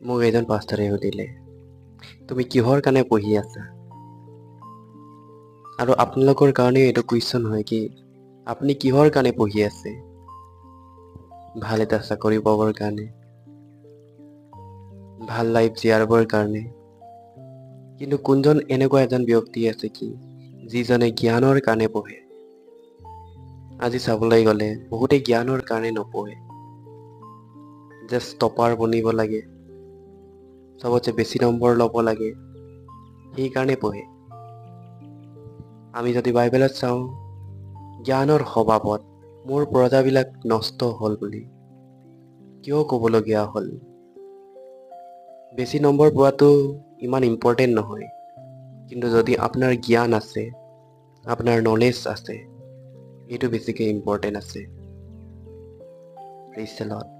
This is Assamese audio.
মোক এজন পাষ্টাৰে সুধিলে, তুমি কিহৰ কাৰণে পঢ়ি আছা? আৰু আপোনালোকৰ কাৰণেও এইটো কুৱেশ্যন হয় কি, আপুনি কিহৰ কাৰণে পঢ়ি আছে? ভাল এটা চাকৰি পাবৰ কাৰণে, ভাল লাইফ জীয়াবৰ কাৰণে। কিন্তু কোনজন এনেকুৱা এজন ব্যক্তি আছে কি যিজনে জ্ঞানৰ কাৰণে পঢ়ে? আজি চাবলৈ গ'লে বহুতে জ্ঞানৰ কাৰণে নপঢ়ে, জাষ্ট টপাৰ বনিব লাগে, চবতছে বেছি নম্বৰ ল'ব লাগে, সেইকাৰণে পঢ়ে। আমি যদি বাইবেলত চাওঁ, জ্ঞানৰ অভাৱত মোৰ প্ৰজাবিলাক নষ্ট হ'ল বুলি কিয় ক'বলগীয়া হ'ল? বেছি নম্বৰ পোৱাটো ইমান ইম্পৰ্টেণ্ট নহয়, কিন্তু যদি আপোনাৰ জ্ঞান আছে, আপোনাৰ নলেজ আছে, এইটো বেছিকৈ ইম্পৰ্টেণ্ট আছে। Praise the lord.